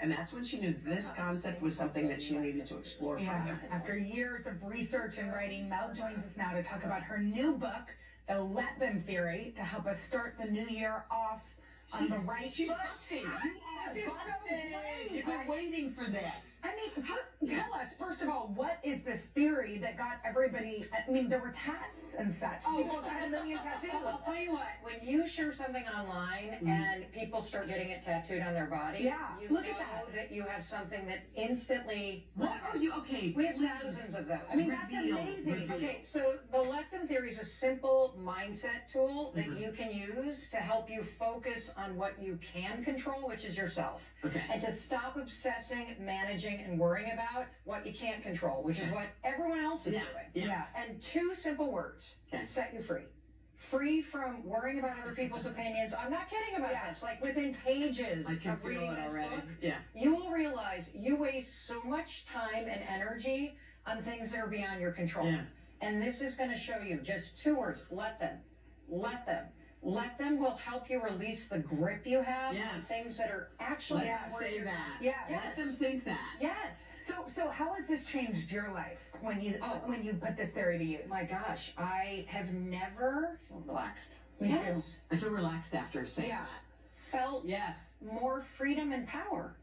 And that's when she knew this concept was something that she needed to explore further. After years of research and writing, Mel joins us now to talk about her new book, The Let Them Theory, to help us start the new year off on the right She's foot. busted. You are busted. You've been waiting for this. I mean, tell us, first of all, what is this theory that got everybody, I mean, there were tats and such. People had a million tattoos. I'll tell you what, when you share something online and people start getting it tattooed on their body, you look know at that you have something that instantly... What are you? Okay, we have thousands of those. I mean, that's amazing. Okay, so the Let Them Theory is a simple mindset tool that you can use to help you focus on what you can control, which is yourself. Okay. And to stop obsessing, managing, and worrying about what you can't control, which is what everyone else is doing. Yeah. And two simple words set you free. Free from worrying about other people's opinions. I'm not kidding about this. Like within pages of reading this book, you will realize you waste so much time and energy on things that are beyond your control. And this is going to show you just two words. Let them. Let them. Let them will help you release the grip you have on things that are actually... Let them say that. Let them think that. Yes. So how has this changed your life when you put this theory to use? My gosh, I have never felt relaxed. Me too. I feel relaxed after saying that. Felt more freedom and power.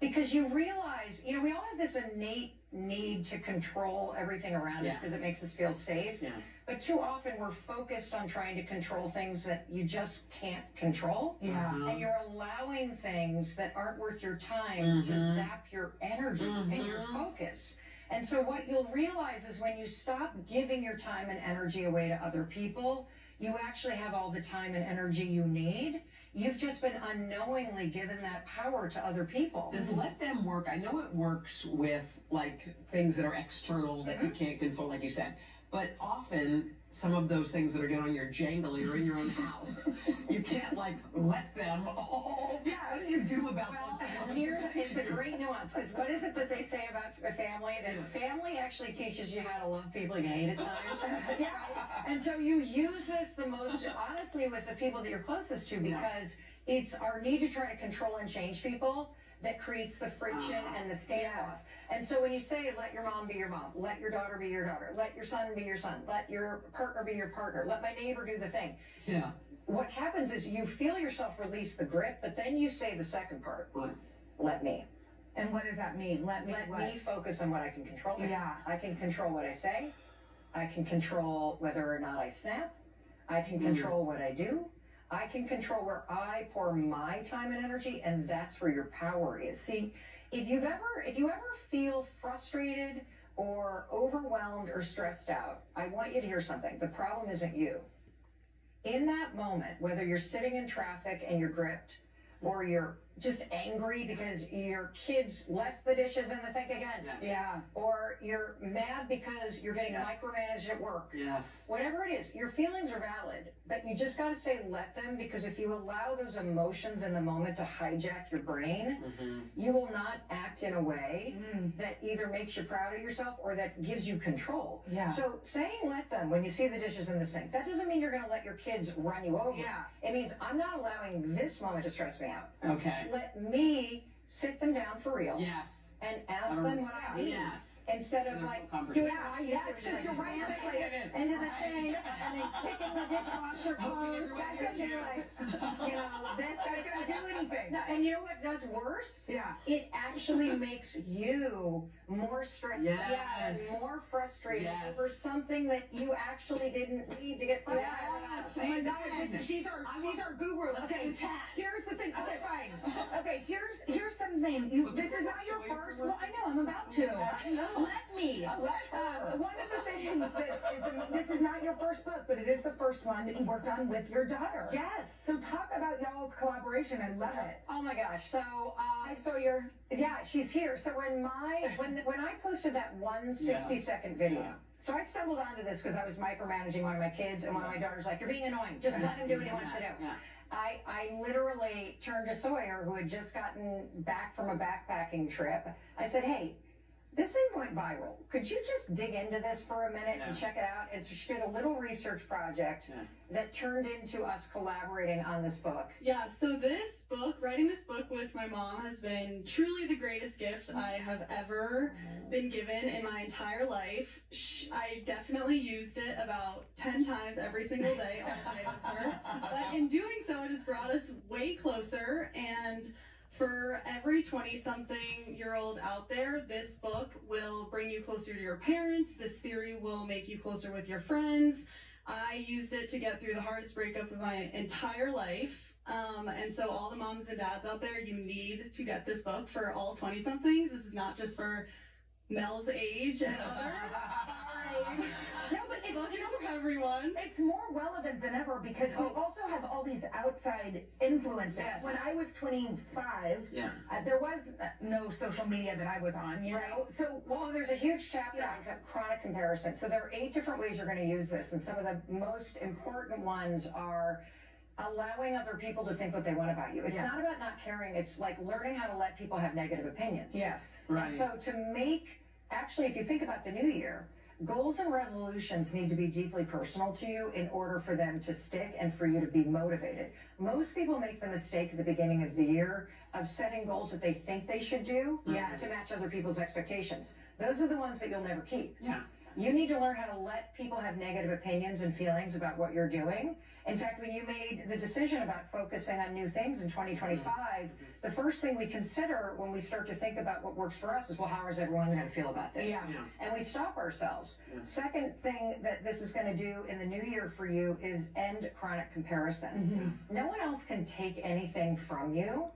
Because you realize, you know, we all have this innate need to control everything around us because it makes us feel safe. But too often we're focused on trying to control things that you just can't control. And you're allowing things that aren't worth your time to zap your energy and your focus. And so what you'll realize is when you stop giving your time and energy away to other people, you actually have all the time and energy you need. You've just been unknowingly given that power to other people. Does Let Them work? I know it works with like things that are external that you can't control, like you said. But often, some of those things that are getting on your jangly are in your own house. You can't, like, let them all. What do you do about those? It's a great nuance, because what is it that they say about a family? That family actually teaches you how to love people you hate at times. And so you use this the most, honestly, with the people that you're closest to, because it's our need to try to control and change people that creates the friction and the standoff. And so when you say, let your mom be your mom, let your daughter be your daughter, let your son be your son, let your partner be your partner, let my neighbor do the thing. What happens is you feel yourself release the grip, but then you say the second part. Let me. And what does that mean? Let me focus on what I can control. I can control what I say. I can control whether or not I snap. I can control what I do. I can control where I pour my time and energy, and that's where your power is. See, if you ever feel frustrated or overwhelmed or stressed out, I want you to hear something. The problem isn't you. In that moment, whether you're sitting in traffic and you're gripped, or you're just angry because your kids left the dishes in the sink again. Or you're mad because you're getting micromanaged at work. Whatever it is, your feelings are valid, but you just got to say let them, because if you allow those emotions in the moment to hijack your brain, you will not act in a way that either makes you proud of yourself or that gives you control. So saying let them when you see the dishes in the sink, that doesn't mean you're going to let your kids run you over. It means I'm not allowing this moment to stress me out. Let me sit them down for real. And ask them what I need. Instead of like, doing because you're right, into the thing, and then kicking the dishwasher closed. That doesn't this guy's gonna do anything. No, and you know what does worse? It actually makes you more stressed out and more frustrated over something that you actually didn't need to get frustrated. Oh my God, she's our guru. Okay, here's the thing. Okay, fine. Okay, here's something. This is not your first. Well, I know I'm about to. Let me. One of the things that this is not your first book, but it is the first one that you worked on with your daughter. So talk about y'all's collaboration. I love it. Oh my gosh. So I saw your. She's here. So when I posted that 160-second video. So I stumbled onto this because I was micromanaging one of my kids, and one of my daughters like, you're being annoying. Just let him do what he wants to do. I literally turned to Sawyer, who had just gotten back from a backpacking trip. I said, hey, This thing went viral. Could you just dig into this for a minute and check it out? And so she did a little research project that turned into us collaborating on this book. Yeah, so this book, writing this book with my mom has been truly the greatest gift I have ever been given in my entire life. I definitely used it about 10 times every single day all night with her. But in doing so, it has brought us way closer, and for every 20-something-year-old out there, this book will bring you closer to your parents. This theory will make you closer with your friends. I used it to get through the hardest breakup of my entire life. And so all the moms and dads out there, you need to get this book for all 20-somethings. This is not just for Mel's age and others. No, but it's for everyone. It's more relevant than ever because we also have all these outside influences. Yes. When I was 25, there was no social media that I was on, you know? So, well, there's a huge chapter on chronic comparison. So there are 8 different ways you're going to use this, and some of the most important ones are allowing other people to think what they want about you. It's not about not caring. It's like learning how to let people have negative opinions. yes. Right. And so to make, actually, if you think about the new year, goals and resolutions need to be deeply personal to you in order for them to stick and for you to be motivated. Most people make the mistake at the beginning of the year of setting goals that they think they should do to match other people's expectations. Those are the ones that you'll never keep. Yeah. You need to learn how to let people have negative opinions and feelings about what you're doing. In fact, when you made the decision about focusing on new things in 2025, the first thing we consider when we start to think about what works for us is, well, how is everyone going to feel about this? And we stop ourselves. Second thing that this is going to do in the new year for you is end chronic comparison. No one else can take anything from you.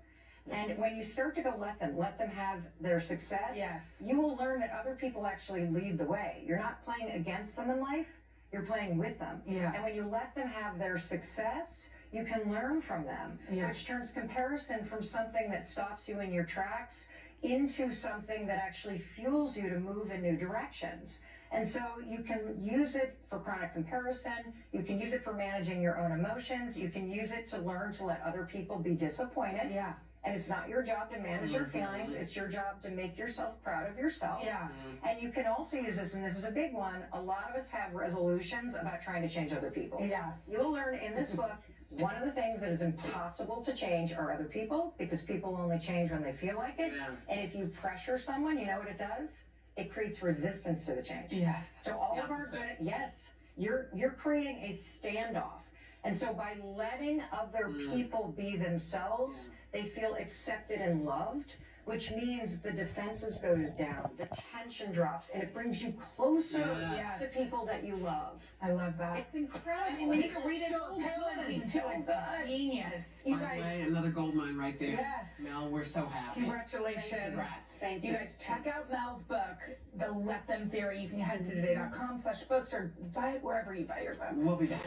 And when you start to go let them have their success, you will learn that other people actually lead the way. You're not playing against them in life, you're playing with them. And when you let them have their success, you can learn from them, which turns comparison from something that stops you in your tracks into something that actually fuels you to move in new directions. And so you can use it for chronic comparison, you can use it for managing your own emotions, you can use it to learn to let other people be disappointed. And it's not your job to manage your feelings. It's your job to make yourself proud of yourself. And you can also use this, and this is a big one. A lot of us have resolutions about trying to change other people. You'll learn in this book, one of the things that is impossible to change are other people, because people only change when they feel like it. And if you pressure someone, you know what it does? It creates resistance to the change. So all of our good, you're creating a standoff. And so by letting other people be themselves, they feel accepted and loved, which means the defenses go down, the tension drops, and it brings you closer to people that you love. I love that. It's incredible. I mean, when you can read it all parenting too, it's genius. You By the guys, way, another gold mine right there. Yes. Mel, we're so happy. congratulations. Congrats. Thank You you. guys check out Mel's book, The Let Them Theory. You can head to today.com/books or buy it wherever you buy your books. We'll be back.